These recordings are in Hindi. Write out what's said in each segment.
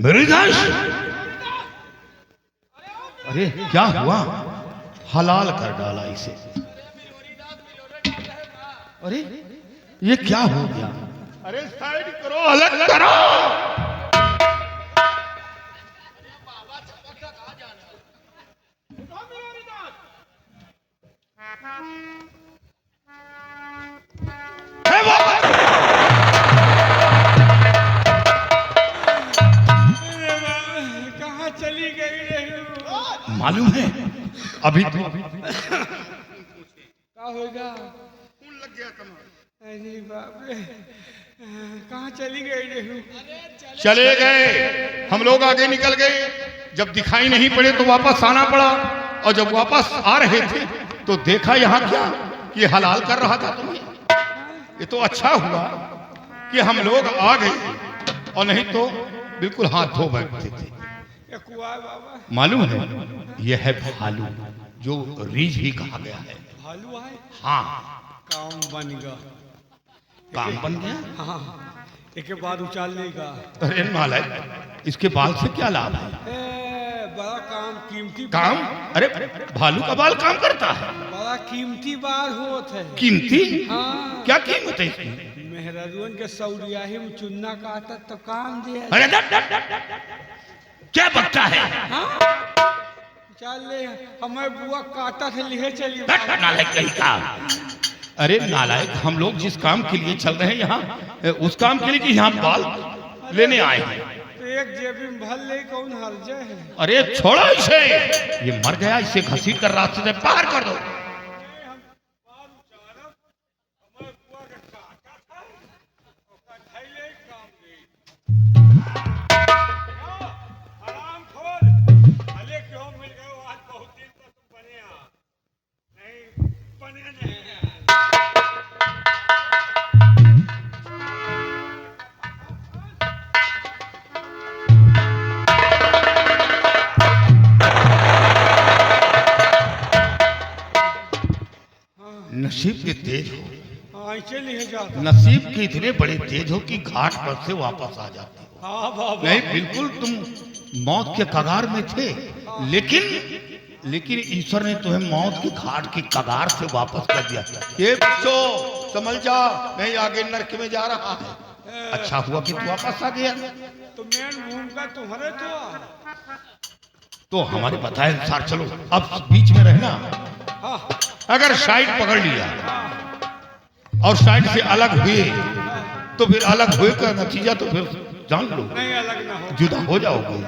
मेरी दास, अरे क्या हुआ? हलाल कर डाला इसे। अरे ये क्या हो गया? अरे साइड करो, अलग करो। कहाँ चली गई रही? मालूम है अभी तो क्या होगा? खून लग गया कमर। अरे बाप रे, कहाँ चली गई रही? चले गए, हम लोग आगे निकल गए। जब दिखाई नहीं पड़े तो वापस आना पड़ा, और जब वापस आ रहे थे तो देखा यहाँ क्या कि हलाल कर रहा था तुम्हें। ये तो अच्छा हुआ कि हम लोग आ गए, और नहीं तो बिल्कुल हाथ धो बैठते थे। बाबा मालूम है यह है भालू, जो रीछ भी कहा गया है। भालू है? हाँ, काम बन गया। काम बन गया। हाँ, एक बाद उछालने का। अरे नालायक, इसके बाल से क्या लाभ है? बड़ा काम कीमती काम? अरे भालू का बाल काम करता है? बड़ा कीमती बाल होता है। कीमती? हाँ। क्या कीमत है इसकी? मेहरारून के सौरियाही में चुन्ना काटा तो काम दिया। अरे क्या बकता है? हाँ? चल ले, हमें बुआ काटा थे, लिए चलिए। नालायक कहीं का। अरे नालायक, हम लोग जिस काम के लिए चल रहे हैं यहाँ, उस काम के लिए कि यहाँ बाल लेने आए हैं। तो एक जेबी में भर ले, कौन हर्जे है? अरे छोड़ो इसे, ये मर गया, इसे घसीट कर रास्ते से बाहर कर दो। नसीब के तेज हो, नसीब के इतने बड़े तेज हो कि घाट पर से वापस आ जाते हो। हाँ बाबा। नहीं, बिल्कुल तुम मौत के कगार में थे, लेकिन ईश्वर ने तुम्हें मौत के घाट की कगार से वापस कर दिया। ये बच्चों समझ जा, नहीं आगे नरक में जा रहा है। अच्छा हुआ कि तू वापस आ गया। तो मेन भूमिका तुम्हारे तो हमारे बताए अनुसार चलो, अब बीच में रहना। हाँ। अगर साइड पकड़ लिया और साइड से अलग हुए तो फिर अलग हुए का नतीजा तो फिर जान लो, नहीं अलग ना हो, जुदा हो जाओगे।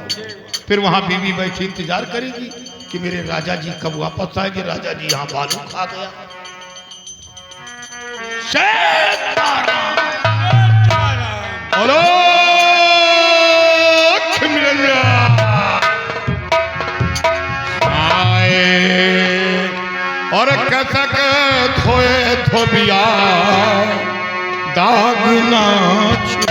फिर वहां बीवी बैठी इंतजार करेगी कि मेरे राजा जी कब वापस आएंगे। राजा जी यहाँ बालू खा गया। बोलो और कसक धोए धोबिया दाग ना छू।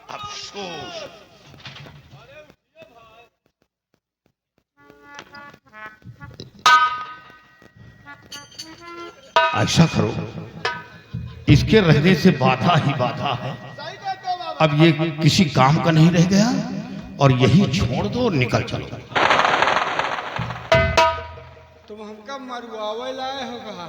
अफसोस। ऐसा करो, इसके रहने से बाधा ही बाधा है। अब ये किसी काम का नहीं रह गया और यही छोड़ दो और निकल चलो। तुम हमका मरवावे लाए हो कहा?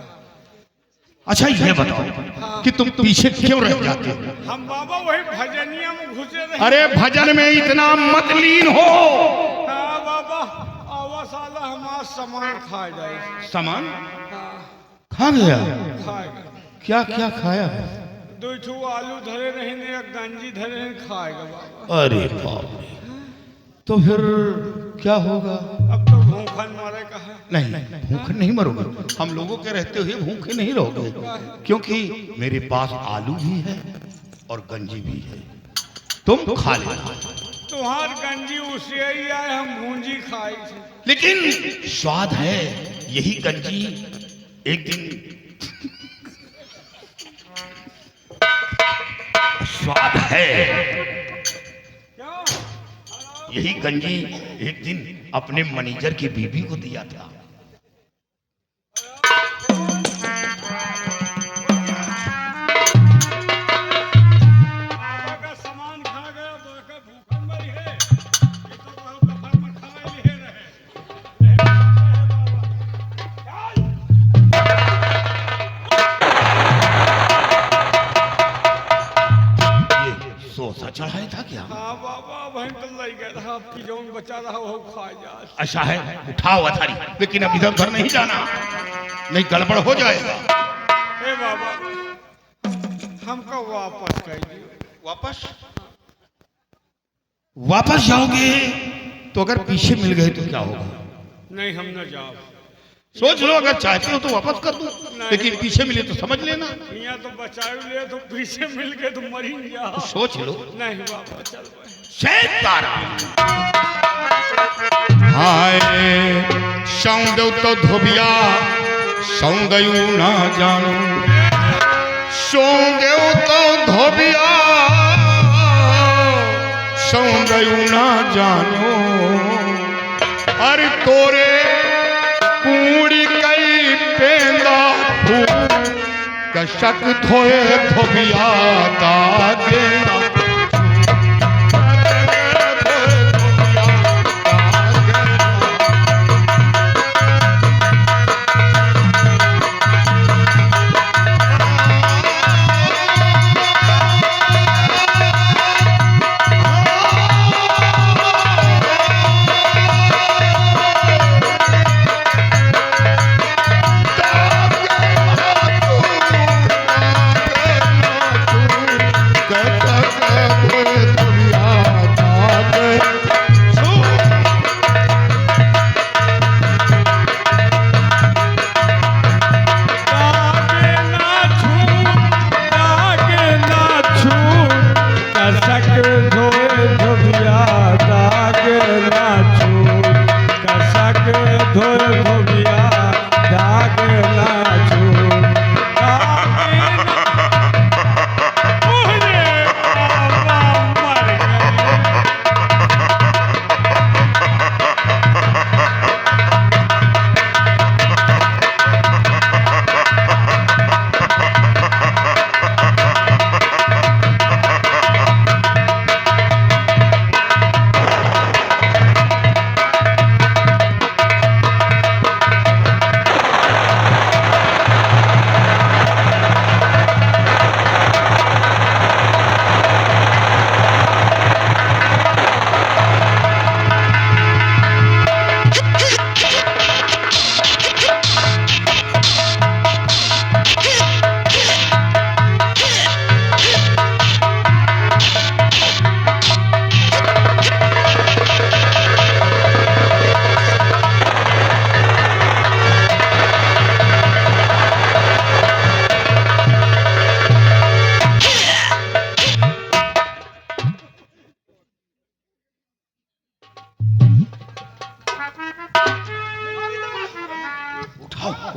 अच्छा ये बताओ कि तुम पीछे क्यों रह जाते हो? हम बाबा वही भजनिया में घुसे रहे। अरे भजन में इतना मत लीन हो। हाँ बाबा, आवा साला हमारा सामान खा जाए। सामान हाँ खा गया? खाएगा। क्या क्या खाया है? 2 ठो आलू धरे रहे ने, एक गंजी धरे रहे, खाएगा बाबा। अरे बाप रे, तो फिर क्या होगा? अब तो भूखन मारे का है। नहीं, भूखे नहीं मरोगे। हम लोगों के रहते हुए भूखे नहीं रहोगे, क्योंकि मेरे पास आलू भी है और गंजी भी है, तुम खा लेना। तुम्हार गंजी उसे ही आए, हम भूंजी खाई थे। लेकिन स्वाद है। यही गंजी एक दिन स्वाद है। क्या? यही गंजी एक दिन अपने मैनेजर की बीवी को दिया था। बाबा का सामान खा गया, बाका भूखन मरी है। ये तो बहुत दफर में खाए लिए रहे। ये सोसा चढ़ाया था क्या? हाँ बाबा, वहीं तो लग गया था। आपकी जो बचा रहा वो खा जा। ऐसा है, उठाओ अथारी, लेकिन अब इधर उधर नहीं जाना, नहीं गड़बड़ हो जाएगा। हे बाबा, हमको वापस कर दियो। वापस वापस जाओगे तो अगर पीछे मिल गए तो क्या होगा? नहीं, हम न जाओ। सोच लो, अगर चाहते हो तो वापस कर दो, लेकिन पीछे मिले तो समझ लेना। यहाँ तो बचाए ले, तो पीछे मिल गए तो मरी जाओ। सोच लो। नहीं बाबा, चल भाई। शैतारा हाय सौंदव तो धोबिया सौंदयू ना जानो, सौंदव तो धोबिया सौंदयू ना जानो। अरे तोरे कूड़ी कई पेंदा फूल कशक धोए धोबिया दागे।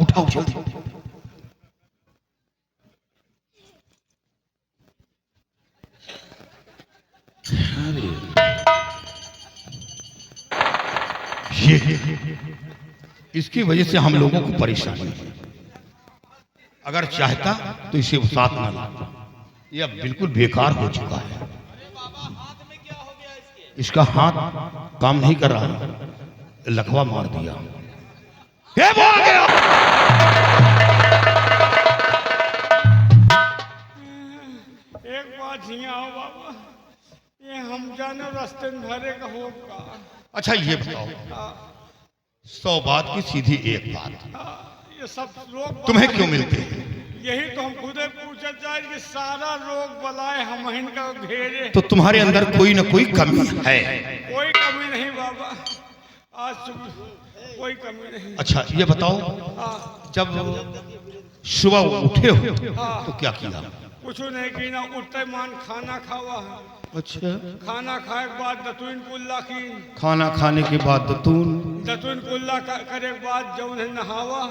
उठाओ जल्दी। इसकी वजह से हम लोगों को परेशानी है। अगर चाहता तो इसे साथ ना लाता। ये अब बिल्कुल बेकार हो चुका है। इसका हाथ काम नहीं कर रहा, लकवा मार दिया। ये वो आ गया। एक बात हियाँ हो बाबा, ये हम जाने रास्ते में भरे का होगा। अच्छा ये बताओ, 100 बात की सीधी एक बात, ये सब लोग तुम्हें क्यों मिलते हैं? यही तो हम खुदे पूछे जाए कि सारा रोग बलाए हम इनका घेरे। तो तुम्हारे अंदर कोई ना कोई कमी है। कोई कमी नहीं बाबा, आज सुबह कोई कमी नहीं। अच्छा ये बताओ, हाँ, जब सुबह उठे हो तो क्या किया? कुछ नहीं की ना, उठते मान खाना खावा। अच्छा, खाना खाए के बाद दतुन कुल्ला की, खाना खाने के बाद दतुन कुल्ला करे के बाद जौन है नहावा।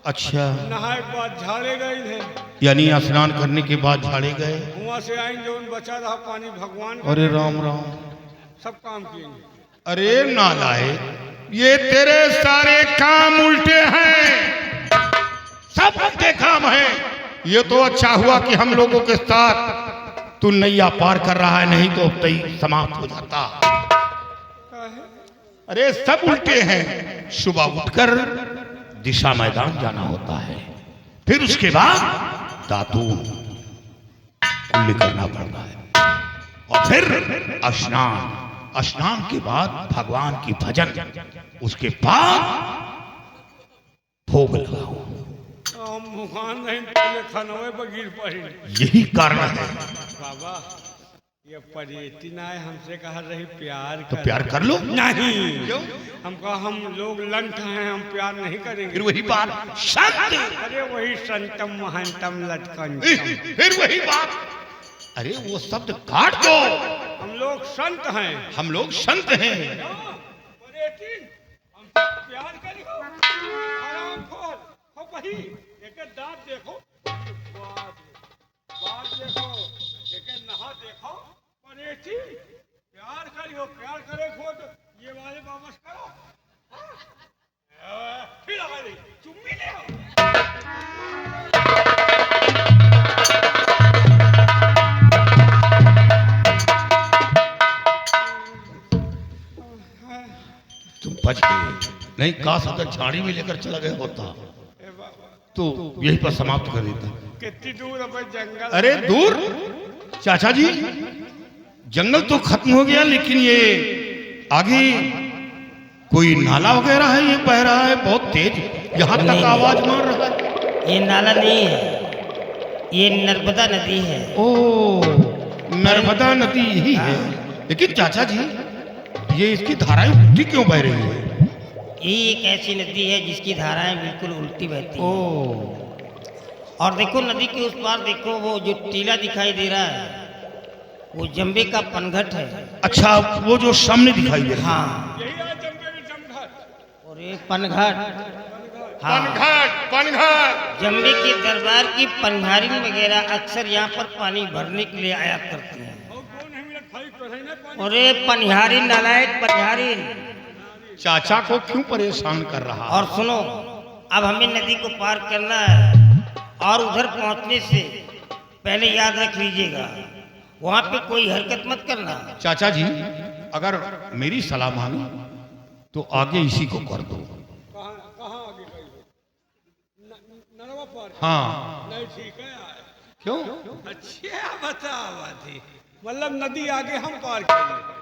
अच्छा, नहाए के बाद झाड़े गए थे, यानी स्नान करने के बाद झाड़े गए। वहाँ से आए जौन बचा रहा पानी भगवान का, अरे राम राम, सब काम किए। अरे नालायक, ये तेरे सारे काम उल्टे हैं, सब उल्टे काम हैं। ये तो अच्छा हुआ कि हम लोगों के साथ तू नैया पार कर रहा है, नहीं तो अब तई समाप्त हो जाता। अरे सब उल्टे हैं। सुबह उठकर दिशा मैदान जाना होता है, फिर उसके बाद दातून कुल्ली करना पड़ता है, और फिर स्नान के बाद भगवान की भजन, उसके बाद भोग लगाओ। हम भगवान नहीं पहले खनवे बगीर पड़ी। यही कारण है। बाबा ये परेती ना है, हमसे कहा रही प्यार तो प्यार कर लो। नहीं, क्यों? हम कहा हम लोग लंठ हैं, हम प्यार नहीं करेंगे। फिर वही बात संत, अरे वही संतम महंतम लटकन, फिर वही बात। अरे वो शब्द काट दो। हम लोग संत हैं, हम लोग संत हैं। परेती हम प्यार करियो, आराम खोल हो वही एक दांत देखो, बात देखो, एक नहा देखो। परेती प्यार करियो, प्यार करे खुद ये वाले वापस करो। फिर आ गई चुम्मी ले आओ। तुम बच गए, नहीं काश अगर झाड़ी में लेकर चला गया होता तो यही पर समाप्त कर देता। कितनी दूर अब जंगल? अरे दूर चाचा जी, जंगल तो खत्म हो गया, लेकिन ये आगे कोई नाला वगैरह है, ये बह रहा है बहुत तेज, यहाँ तक आवाज मार रहा है। ये नाला नहीं है, ये नर्मदा नदी है। ओ, नर्मदा नदी ही है। लेकिन चाचा जी, ये इसकी धाराएं उल्टी क्यों बह रही है? ये एक ऐसी नदी है जिसकी धाराएं बिल्कुल उल्टी बहती हैं। और देखो नदी के उस पार देखो, वो जो टीला दिखाई दे रहा है वो जंबे का पनघट है। अच्छा, वो जो सामने दिखाई दे रहा है। हाँ, यही है जंगल में जमघट। और एक पनघट। हाँ, पनघट जंबे के दरबार की पनघारिन वगैरह अक्सर यहाँ पर पानी भरने के लिए आया करती हैं। और 2 मिनट खाई तो है ना पानी। और ये पनघारिन नालायक पनघारिन। चाचा को क्यों परेशान कर रहा? और सुनो, अब हमें नदी को पार करना है, और उधर पहुंचने से पहले याद रख लीजिएगा, वहां पे कोई हरकत मत करना। चाचा जी, अगर मेरी सलाह मानो तो आगे इसी को कर दो। कहाँ कहाँ आगे गई? नरवा पार? हाँ। नहीं ठीक है। क्यों? अच्छा बतावा थी, मतलब नदी आगे हम पार करें।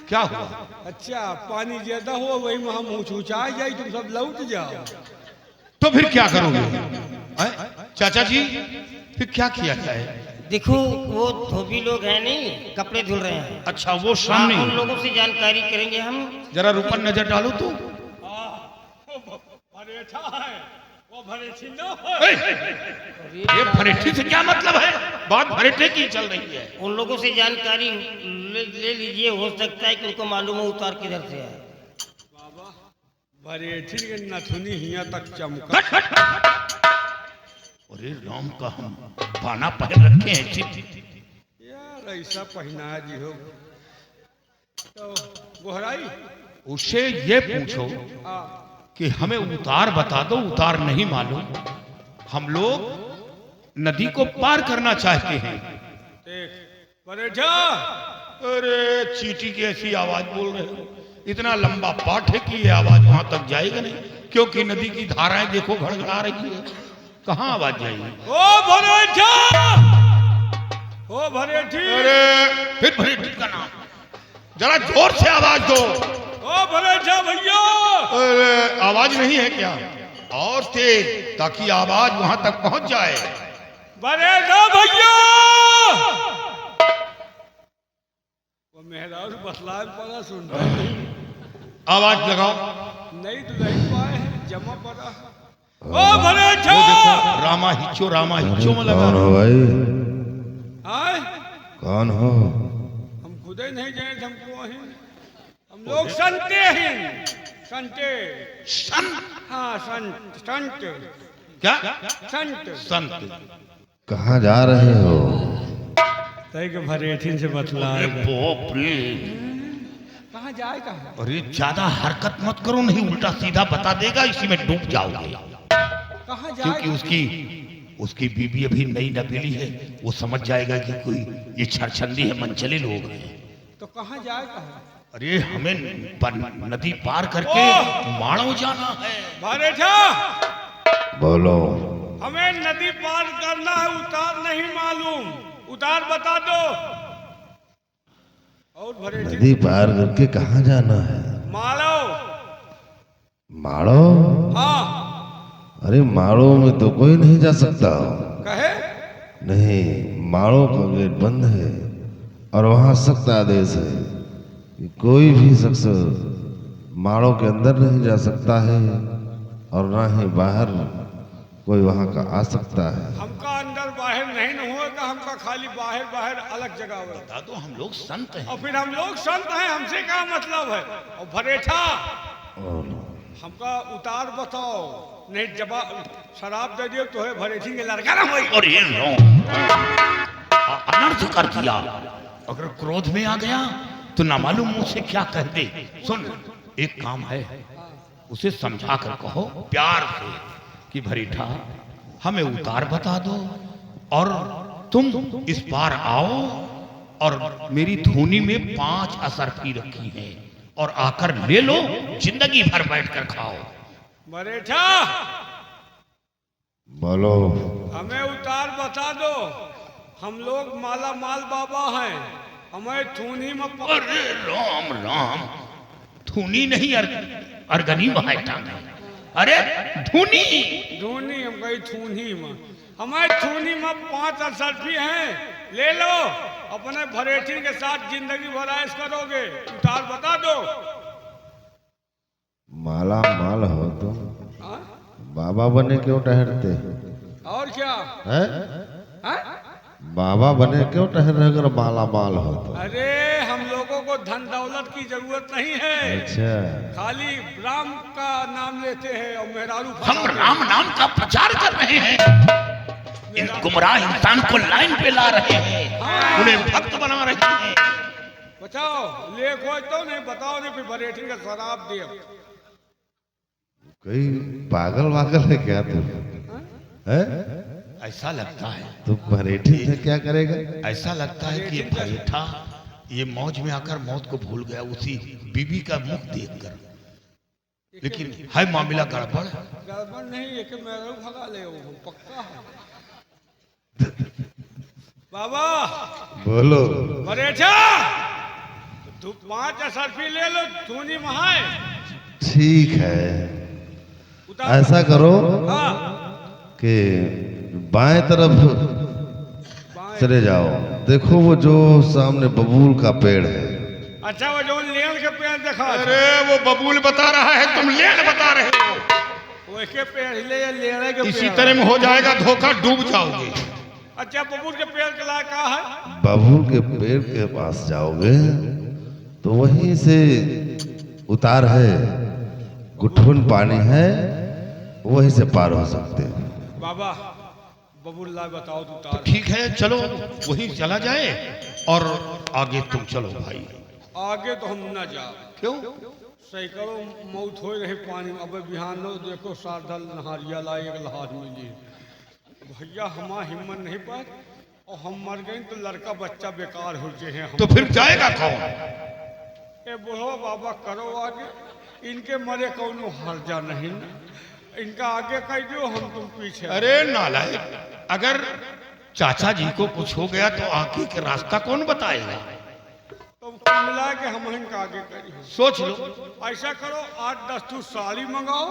क्या हुआ? अच्छा, पानी ज्यादा हुआ वही में हम ऊंचा जाए, तुम सब लौट जाओ। तो फिर क्या करोगे? चाचा जी, फिर क्या किया जाए? देखो वो धोबी लोग हैं, नहीं कपड़े धुल रहे हैं। अच्छा, वो सामने। उन लोगों से जानकारी करेंगे हम। जरा ऊपर नजर डालो तो। भरेठा है वो, भरेठी न हो। ये भरेठी से क्या मतलब है? बात भरेठे की चल रही है। उन लोगों से जानकारी ले लीजिए, हो सकता है कि उनको मालूम हो उतार किधर से है। बाबा भरेठी के नथुनी हिया तक चमका। अरे राम का हम पाना पहन रखे हैं। यार ऐसा पहना जी हो तो गोहराई उससे ये पूछो हाँ कि हमें उतार बता दो, उतार नहीं मालूम, हम लोग नदी को पार करना चाहते हैं। देख बरेठा, अरे चींटी की ऐसी आवाज बोल रहे हो, इतना लंबा पाठ है कि ये आवाज वहां तक जाएगा नहीं, क्योंकि नदी की धाराएं देखो घड़घड़ा रही है, कहाँ आवाज जाएगी। ओ बरेठा, ओ भरेठी, अरे फिर भरेठी का नाम, जरा जोर से आवाज दो। ओ भरेठा भैया, अरे आवाज नहीं है क्या, और तेज, ताकि आवाज वहां तक पहुंच जाए। बरेठा भैया। वो मेहरारू बतला पड़ा सुन रहा है। आवाज लगाओ। नहीं दुलाई पाए हैं, जमा पड़ा। ओ भरेठा, वो देखो रामा हिच्चो में लगा। कौन हो भाई? आए कौन हो? हम खुद ही नहीं जाने, हमको हैं, हम लोग संते हैं, संते। संत? हाँ संत, संत, क्या? संत। संत? कहाँ जा रहे हो? तय के भरेठिन से बतला। अरे बाप रे, कहाँ जाए कहाँ? अरे ज्यादा हरकत मत करो, नहीं उल्टा सीधा बता देगा, इसी में डूब जाओगे। कहाँ जाए? क्योंकि उसकी बीबी अभी नई नवेली है, वो समझ जाएगा कि कोई ये छरछंदी है, मनचले लोग हैं। तो कहाँ जाए कहाँ? अरे हमें नदी पार करके माड़ो जाना है। भरेठा, बोलो। हमें नदी पार करना है, उतार नहीं मालूम, उतार बता दो। और भरेठी, नदी पार करके कहाँ जाना है? मालो। माड़ो? हाँ अरे माड़ो में तो कोई नहीं जा सकता। कहे? नहीं, माड़ो का गेट बंद है और वहाँ सख्त आदेश है कि कोई भी शख्स माड़ो के अंदर नहीं जा सकता है और ना ही बाहर कोई वहाँ का आ सकता है। हमका अंदर बाहर नहीं न होगा, हमका खाली बाहर बाहर अलग जगह होगा। बता दो, हम लोग संत हैं। और फिर हम लोग संत हैं, हमसे क्या मतलब है? और भरेठा, हमका उतार बताओ, नहीं जवाब शराब दे दियो तो है भरेठी के लड़का ना होई। और ये अनर्थ कर दिया, अगर क्रोध में आ गया तो ना मालूम मुझसे क्या कह दे। सुन, एक काम है, उसे समझा कर कहो प्यार से कि भरेठा हमें उतार बता दो और तुम इस पार आओ, और मेरी धूनी में 5 असरफी रखी है और आकर ले लो, जिंदगी भर बैठ कर खाओ। भरेठा, बोलो। हमें उतार बता दो, हम लोग माला माल बाबा हैं, हमें थूनी में अरे राम राम, धूनी नहीं अर्गनी बहायता में, अरे धूनी। धूनी, हम कही थूनी में, हमारे थूनी में 5 असरफी हैं, ले लो, अपने भरेठी के साथ जिंदगी भर ऐश करोगे, उतार बता दो। माला माल हो तुम, हाँ? बाबा बने क्यों ठहरते और क्या हैं? हाँ? बाबा बने क्यों ठहरे अगर माला माल हो तो? अरे हम लोगों को धन दौलत की जरूरत नहीं है, अच्छा, खाली राम का नाम लेते हैं और मेहरारू हम फंसाते हैं। राम नाम का प्रचार कर रहे हैं, इन गुमराह इंसान को लाइन पे ला रहे हैं, उन्हें भक्त बना रहे हैं। बताओ, लेख हो तो नहीं, बताओ नहीं, फिर भरेठी का शराब दे। कोई पागल वागल है क्या तुम? है? ऐसा लगता है, तुम भरेठी से क्या करेगा? ऐसा लगता है कि ये भरेठा ये मौज में आकर मौत को भूल गया उसी बीबी का मुख देखकर, लेकिन है मामला गड़बड़। गड़बड़ नहीं है कि मेहरारू भगा ले, वो पक्का है। बाबा बोलो। भरेठा, तू 5 असरफी ले लो, धूनी महाए ठीक है, उतार। ऐसा करो हाँ, कि बाएं तरफ बाएं। चले जाओ, देखो वो जो सामने बबूल का पेड़ है। अच्छा, वो जो लेन के पेड़ देखा? अरे वो बबूल बता रहा है, तुम लेन बता रहे हो। वो के पेड़ ले या लेने के इसी पेड़? तरह में हो जाएगा धोखा, डूब जाओगे। अच्छा, बबूल के पेड़ के लायक का है? बबूल के पेड़ के पास जाओगे तो वहीं से उतार है, गुठुन पानी है, वहीं से पार हो सकते हैं। बाबा बबूल ला बताओ तू तो तार। ठीक है, चलो वहीं चला जाए और आगे तुम चलो भाई। आगे तो हम ना जाओ, क्यों? सैकड़ों मौत हो रही पानी में। अब बिहानो देखो साधल नहारिया ला एक लहाज मिली। भैया हमारा हिम्मत नहीं पर और हम मर गए तो लड़का बच्चा बेकार हो जाए हम। तो फिर जाएगा कौन? ए बोलो बाबा करो आगे, इनके मरे कौन हर्जा नहीं ना। इनका आगे कह दो, हम तुम पीछे। अरे नालायक, अगर चाचा जी को कुछ हो गया तो आगे के रास्ता कौन बताएगा? तो कुल मिला के हम इनका आगे करी। सोच लो। ऐसा करो 8-10 ठू साड़ी मंगाओ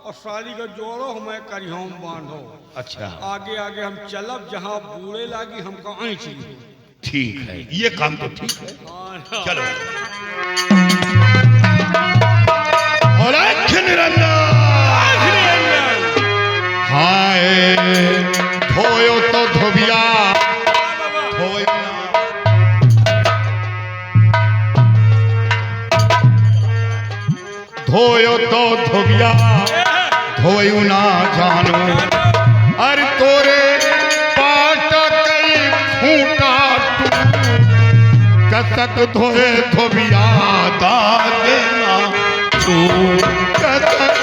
और साड़ी का जोड़ो, हमें करियों बांधो। अच्छा, आगे आगे हम चलब, जहाँ बूढ़े लागी हमको आँच ली। ठीक है, ये काम तो ठीक है। हाँ, चलो। अलख निरंजन हाय धोयो तो धोबिया धोयो धोयो तो धोबिया धोयू ना जानो। अरे तोरे पाट कई खूंटा कसक धोए धोबिया दागे ना छू कसक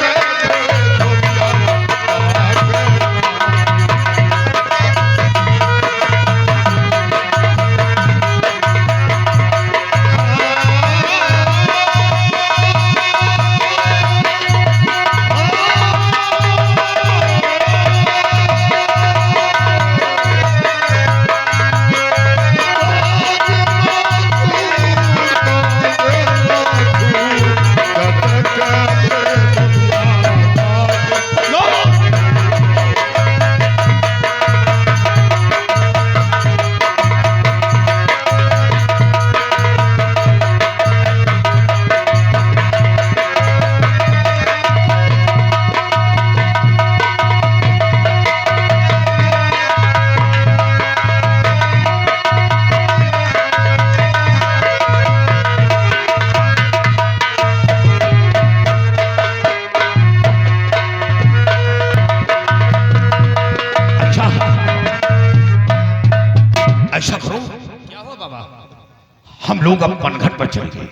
हम लोग अब पनघट पर चल गए।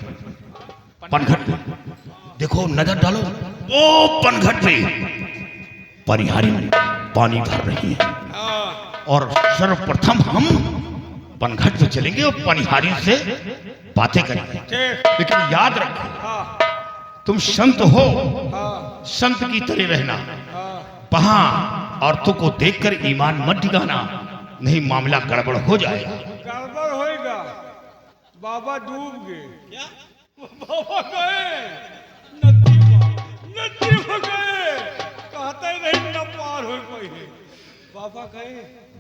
पनघट पे देखो, नजर डालो, ओ पनघट पे परिहारी पानी भर रही है और सर्वप्रथम हम पनघट पे चलेंगे और पनिहारी से बातें करेंगे। लेकिन याद रखो, तुम संत हो, संत की तरह रहना। वहां औरतों को देखकर ईमान मत डिगाना, नहीं मामला गड़बड़ हो जाएगा। गड़बड़ होएगा, बाबा डूब गए। बाबा गए नदी में गए, कहते नहीं न पार हो पाए। बाबा गए,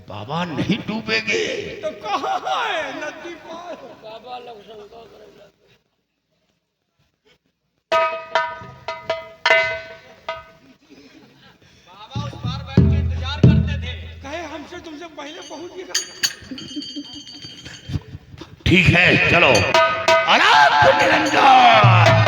बाबा नहीं डूबेगे तो कहाँ है नदी पार? बाबा लोग शंका करेगा। बाबा उस पार बैठ के इंतजार करते थे, कहे हमसे तुमसे पहले पहुंच गए। ठीक है, चलो। अलख निरंजन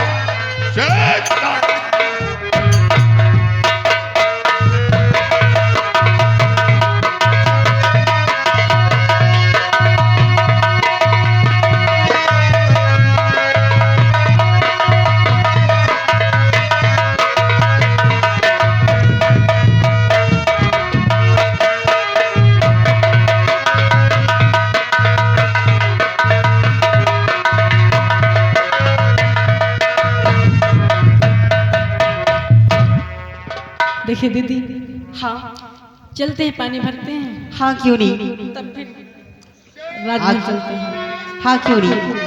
देखिए दीदी, हाँ चलते हैं, पानी भरते हैं। हाँ क्यों नहीं, तब फिर राजमहल चलते हैं। हाँ क्यों नहीं।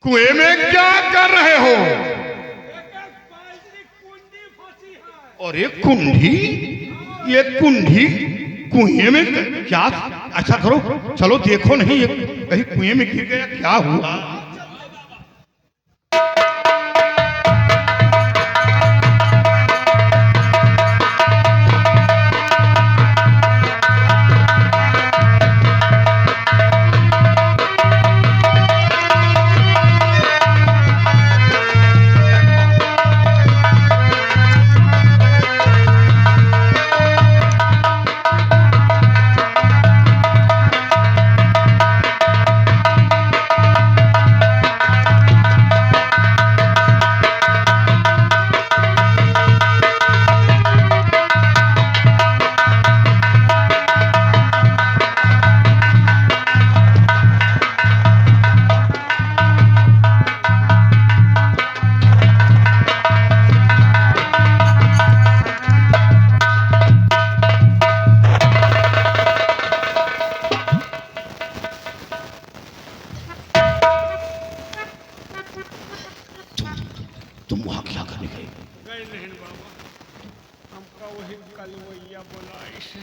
कुएं में क्या कर रहे हो? और एक कुंडी, ये कुंडी कुएं में क्या? अच्छा करो, चलो देखो नहीं ये कहीं कुएं में गिर गया, क्या हुआ? तुम वहां क्या करने गए? गए नहीं बाबा, हमका वही कलवैया बोला इसे।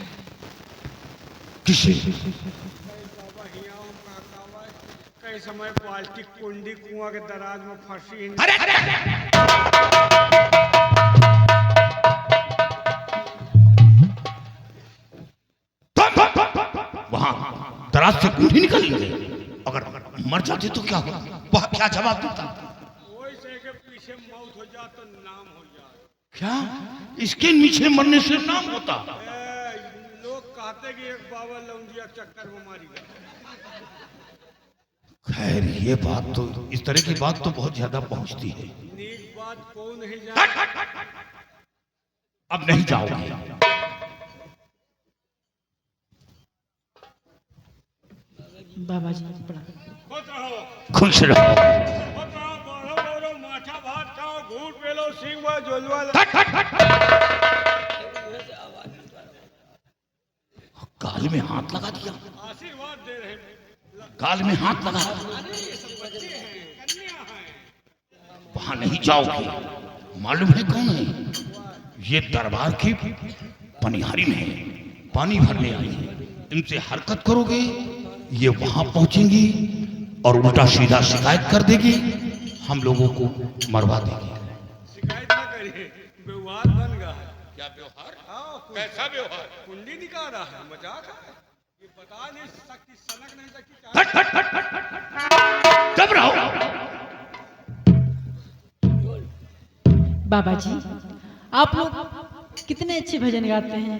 किसे? बाबा हिया हम कहता कई समय बाल्टी कुंडी कुआं के दराज में फंसी। वहां दराज से कुंडी निकली गई, अगर मर जाते तो क्या होता? वह क्या जवाब देता? पीछे मौत हो जाए तो नाम हो जाए। क्या इसके नीचे मरने से नाम होता? लोग कहते कि एक बाबा लौंडिया चक्कर में मारी गया। खैर ये बात तो, इस तरह की बात तो बहुत ज्यादा पहुंचती है। नीक बात कौन नहीं जाए। अब नहीं जाओगे। बाबा जी खुश रहो। माथा भात खाओ, घूट पेलो, सिंह व जोलवा। गाल में हाथ लगा दिया। आशीर्वाद दे रहे। गाल में हाथ लगा। बच्चे हैं, कन्या हैं। वहां नहीं जाओगे। मालूम है कौन है? ये दरबार की पनिहारी में पानी भरने आई है। इनसे हरकत करोगे ये वहां पहुंचेंगी और उल्टा सीधा शिकायत कर देगी, हम लोगों को मरवा देगी। शिकायत ना करिए, व्यवहार बन गया है। क्या व्यवहार? कैसा व्यवहार? कुंडी निकाल रहा है, मजाक है। ये बता नहीं सकती, सनक नहीं सकती। कब रहो? बाबा जी आप लोग कितने अच्छे भजन गाते हैं।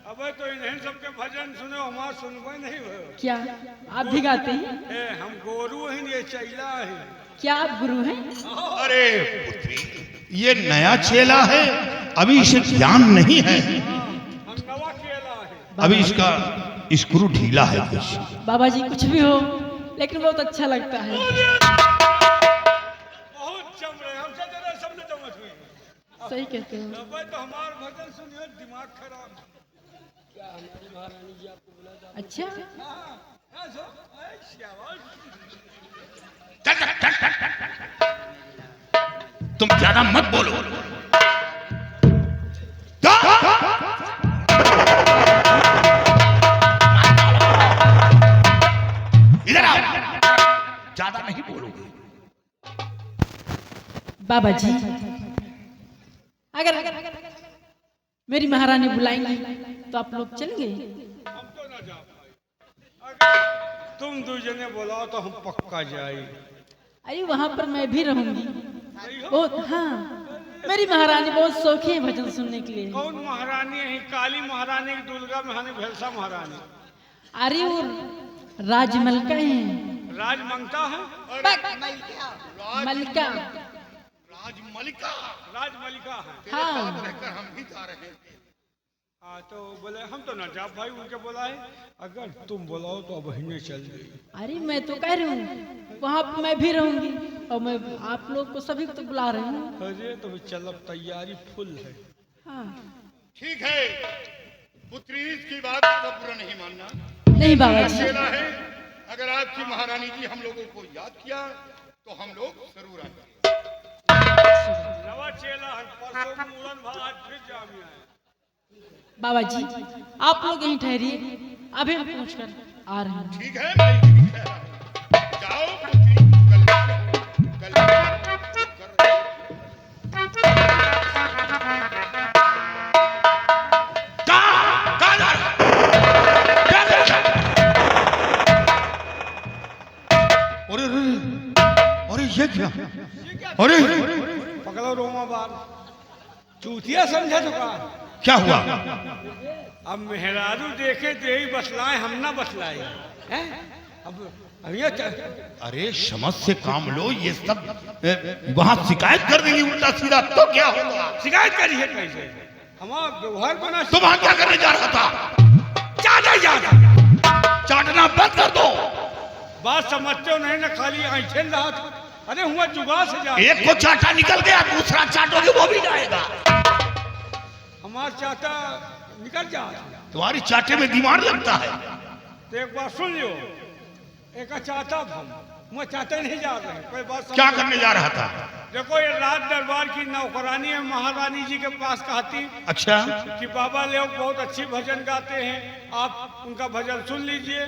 अबे तो इन्हें सबके भजन सुने, हमारा सुनबे नहीं हो। क्या आप भी गाते हैं? हम गोरू हैं, ये चैला है। क्या आप गुरु हैं? अरे पुत्री, ये नया चेला है, अभी इसे ज्ञान नहीं है। हम नवा चेला है। अभी इसका स्क्रू ढीला है कुछ। बाबा जी कुछ भी हो, लेकिन बहुत अच्छा लगता है। बहुत जम रहे, हमसे जरा सब न जमत हुए। सही कहते हो। अबे तो हमारा भजन सुनिए, दिमाग खराब। अच्छा तुम ज्यादा मत बोलो। इधर आओ, ज्यादा नहीं बोलोगे। बाबा जी अगर मेरी महारानी बुलाएंगी तो आप लोग चलेंगे? हम तो ना जा पाए। अगर तुम दो जने बुलाओ तो हम पक्का जाए। अरे वहाँ पर मैं भी रहूंगी। बहुत हाँ, मेरी महारानी बहुत शौकीन है भजन सुनने के लिए। कौन महारानी है? काली महारानी की, दुर्गा महारानी, भेलसा महारानी। अरे वो राजमलका है। राजमंगता है। मलिका राजमलिका। राजमलिका है। हाँ रहकर हम भी जा रहे हैं। हाँ तो बोले हम तो ना जा भाई, उनके बुलाए। अगर तुम बुलाओ तो अब ही चल गई। अरे मैं तो कह रही हूँ वहाँ पर मैं भी रहूंगी और मैं आप लोग को सभी को तो बुला रही हूँ। अरे तो चलो, तैयारी फुल है। हाँ ठीक है पुत्री, इसकी बात का बुरा नहीं मानना। नहीं बाबा जी। चेला है, अगर आपकी महारानी जी हम लोगों को याद किया तो हम लोग जरूर आएंगे। नवा चेला परसों मूरन भा आज फिर जामिया है। बाबा जी आप लोग यहीं ठहरिए, अभी हम पहुंचकर आ रहे हैं। ठीक है भाई, ठीक है। जाओ पुत्री, कल्याण हो, कल्याण कर रहे हो। कहाँ जा रहा है? क्या कर रहा है? अरे अरे अरे ये क्या? अरे पकड़ो रोमा बार चूतिया समझा तो का। क्या हुआ? अब मेहरारू देखे तो यही बतलाए, हम ना बतलाए हैं। अब ये अरे समझ से काम लो, ये सब वहां शिकायत कर देंगे उल्टा सीधा, तो क्या होगा? शिकायत करी है कैसे? हमारा व्यवहार बना। तुम वहां क्या करने जा रहा था? चाटना बंद कर दो। बात समझते हो नहीं ना, खाली ऐठे रहा था। अरे हुआ जुगाड़ से जा। एक को चाटा निकल गया, दूसरा चाटोगे वो भी जाएगा। हमारा चाटा निकल जा। तुम्हारी चाटे में दिमाग लगता है। तो एक बात सुन लियो, एक चाहता हम चाहते नहीं जा रहे हैं। कोई बात क्या करने जा रहा था? देखो ये राज दरबार की नौकरानी है, महारानी जी के पास कहती अच्छा कि बाबा लोग बहुत अच्छी भजन गाते हैं, आप उनका भजन सुन लीजिए।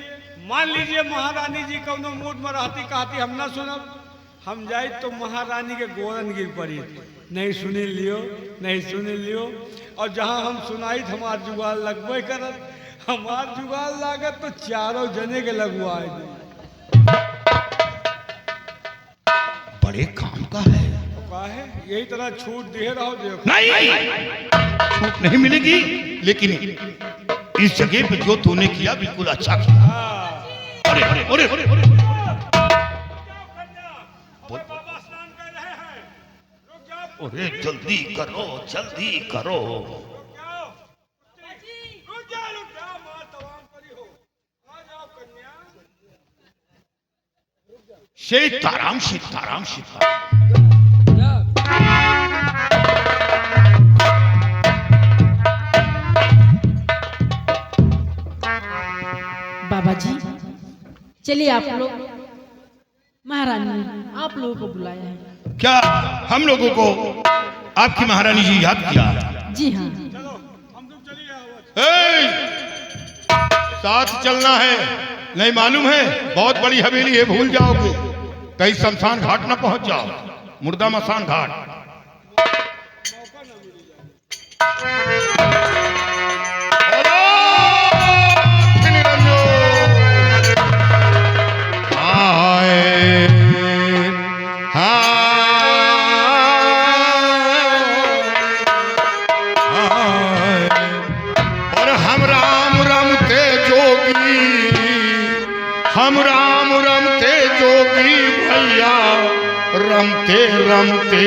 मान लीजिए महारानी जी कौनो मूड में रहती, कहती हम ना सुनब। हम जाए तो महारानी के गोरन गिर पड़ी, नहीं सुनी लियो, नहीं सुनी लियो। और जहाँ हम सुनाई हमार जुगाड़ लगबे करत, हमार जुगाड़ लागत तो चारों जने के लगवाए। बड़े काम का है। का है यही तरह छूट दे रहो। देखो नहीं, छूट नहीं मिलेगी, लेकिन इस जगह पे जो तूने किया बिल्कुल अच्छा किया। अरे अरे अरे अरे अरे बाबा स्नान कर रहे हैं, रुक जाओ। अरे जल्दी करो, जल्दी करो। रुक जाओ, मां तमाम करी हो। आ जाओ कन्या। सीताराम सीताराम सीताराम। बाबा जी चलिए, आप लोग महारानी ने आप लोगों को बुलाया है। क्या हम लोगों को आपकी महारानी जी याद किया? जी हाँ। चलो हम तुम चलिए आओ। साथ चलना है, नहीं मालूम है बहुत बड़ी हवेली है, भूल जाओगे। कहीं शमशान घाट ना पहुंच जाओ, मुर्दा मसान घाट। हम राम रमते जोगी भैया, रमते रमते